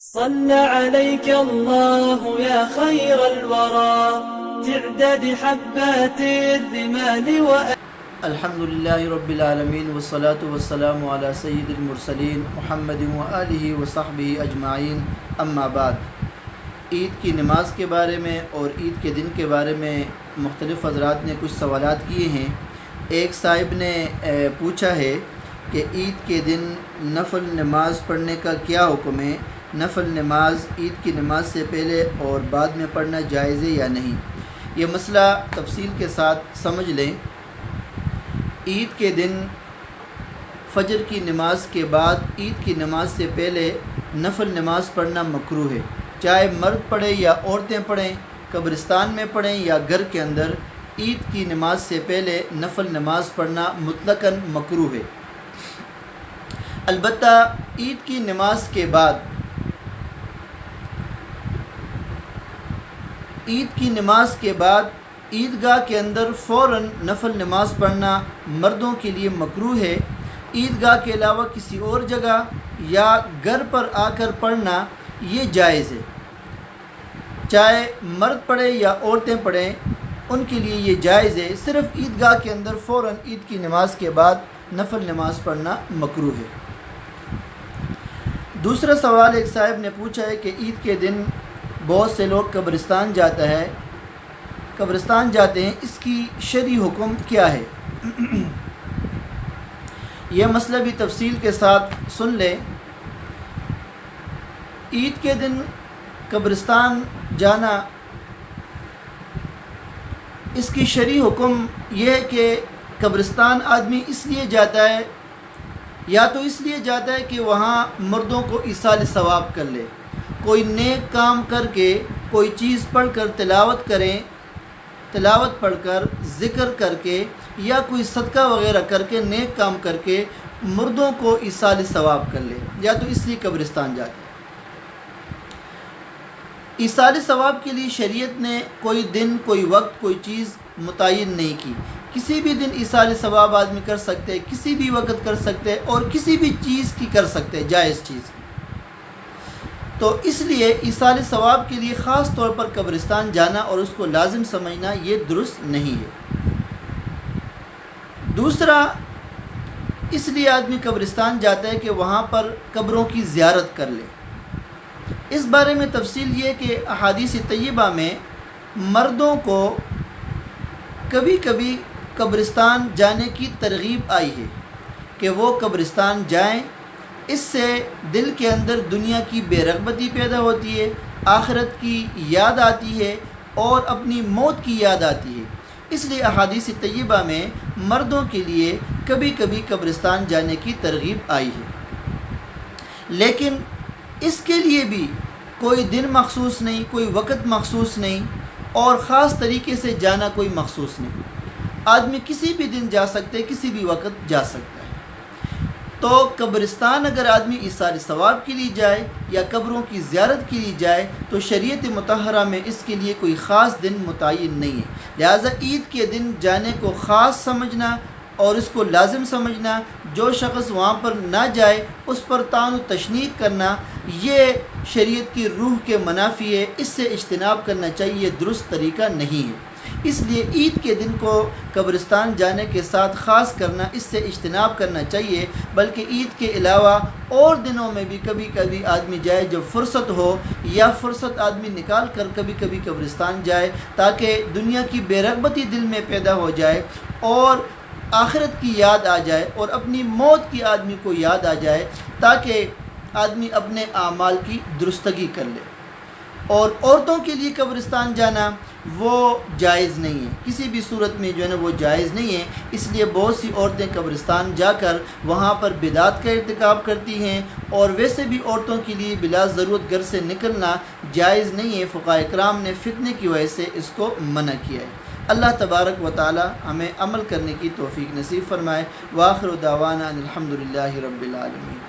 صلى عليك الله يا خير الورى تعداد حبات الرمال الحمد للہ رب العالمین والصلاة والسلام علی سید المرسلین محمد وآلہ وصحبہ اجمعین اما بعد۔ عید کی نماز کے بارے میں اور عید کے دن کے بارے میں مختلف حضرات نے کچھ سوالات کیے ہیں۔ ایک صاحب نے پوچھا ہے کہ عید کے دن نفل نماز پڑھنے کا کیا حکم ہے؟ نفل نماز عید کی نماز سے پہلے اور بعد میں پڑھنا جائز ہے یا نہیں؟ یہ مسئلہ تفصیل کے ساتھ سمجھ لیں۔ عید کے دن فجر کی نماز کے بعد عید کی نماز سے پہلے نفل نماز پڑھنا مکروہ ہے، چاہے مرد پڑھیں یا عورتیں پڑھیں، قبرستان میں پڑھیں یا گھر کے اندر۔ عید کی نماز سے پہلے نفل نماز پڑھنا مطلقاً مکروہ ہے۔ البتہ عید کی نماز کے بعد عیدگاہ کے اندر فوراً نفل نماز پڑھنا مردوں کے لیے مکروہ ہے۔ عیدگاہ کے علاوہ کسی اور جگہ یا گھر پر آ کر پڑھنا یہ جائز ہے، چاہے مرد پڑھے یا عورتیں پڑھیں، ان کے لیے یہ جائز ہے۔ صرف عیدگاہ کے اندر فوراً عید کی نماز کے بعد نفل نماز پڑھنا مکروہ ہے۔ دوسرا سوال ایک صاحب نے پوچھا ہے کہ عید کے دن بہت سے لوگ قبرستان جاتے ہیں، اس کی شرعی حکم کیا ہے؟ یہ مسئلہ بھی تفصیل کے ساتھ سن لیں۔ عید کے دن قبرستان جانا، اس کی شرعی حکم یہ ہے کہ قبرستان آدمی اس لیے جاتا ہے، یا تو اس لیے جاتا ہے کہ وہاں مردوں کو ایصال ثواب کر لے، کوئی نیک کام کر کے، کوئی چیز پڑھ کر تلاوت پڑھ کر، ذکر کر کے، یا کوئی صدقہ وغیرہ کر کے، نیک کام کر کے مردوں کو ایصال ثواب کر لے، یا تو اس لیے قبرستان جاتے ہیں۔ ایصال ثواب کے لیے شریعت نے کوئی دن، کوئی وقت، کوئی چیز متعین نہیں کی۔ کسی بھی دن ایصال ثواب آدمی کر سکتے، کسی بھی وقت کر سکتے، اور کسی بھی چیز کی کر سکتے، جائز چیز کی۔ تو اس لیے ایصال ثواب کے لیے خاص طور پر قبرستان جانا اور اس کو لازم سمجھنا یہ درست نہیں ہے۔ دوسرا، اس لیے آدمی قبرستان جاتا ہے کہ وہاں پر قبروں کی زیارت کر لے۔ اس بارے میں تفصیل یہ کہ احادیث طیبہ میں مردوں کو کبھی کبھی قبرستان جانے کی ترغیب آئی ہے کہ وہ قبرستان جائیں۔ اس سے دل کے اندر دنیا کی بے رغبتی پیدا ہوتی ہے، آخرت کی یاد آتی ہے اور اپنی موت کی یاد آتی ہے۔ اس لیے احادیث طیبہ میں مردوں کے لیے کبھی کبھی قبرستان جانے کی ترغیب آئی ہے، لیکن اس کے لیے بھی کوئی دن مخصوص نہیں، کوئی وقت مخصوص نہیں، اور خاص طریقے سے جانا کوئی مخصوص نہیں۔ آدمی کسی بھی دن جا سکتے، کسی بھی وقت جا سکتا ہے۔ تو قبرستان اگر آدمی ایصال ثواب کے لیے جائے یا قبروں کی زیارت کے لیے جائے تو شریعت مطہرہ میں اس کے لیے کوئی خاص دن متعین نہیں ہے۔ لہٰذا عید کے دن جانے کو خاص سمجھنا اور اس کو لازم سمجھنا، جو شخص وہاں پر نہ جائے اس پر طعن و تشنیع کرنا، یہ شریعت کی روح کے منافی ہے، اس سے اجتناب کرنا چاہیے، درست طریقہ نہیں ہے۔ اس لیے عید کے دن کو قبرستان جانے کے ساتھ خاص کرنا، اس سے اجتناب کرنا چاہیے، بلکہ عید کے علاوہ اور دنوں میں بھی کبھی کبھی آدمی جائے جب فرصت ہو، یا فرصت آدمی نکال کر کبھی کبھی قبرستان جائے، تاکہ دنیا کی بے رغبتی دل میں پیدا ہو جائے اور آخرت کی یاد آ جائے اور اپنی موت کی آدمی کو یاد آ جائے، تاکہ آدمی اپنے اعمال کی درستگی کر لے۔ اور عورتوں کے لیے قبرستان جانا وہ جائز نہیں ہے، کسی بھی صورت میں جو ہے نا وہ جائز نہیں ہے۔ اس لیے بہت سی عورتیں قبرستان جا کر وہاں پر بدعت کا ارتکاب کرتی ہیں، اور ویسے بھی عورتوں کے لیے بلا ضرورت گھر سے نکلنا جائز نہیں ہے۔ فقہاء کرام نے فتنے کی وجہ سے اس کو منع کیا ہے۔ اللہ تبارک و تعالی ہمیں عمل کرنے کی توفیق نصیب فرمائے۔ وآخر دعوانا ان الحمد للہ رب العالمین۔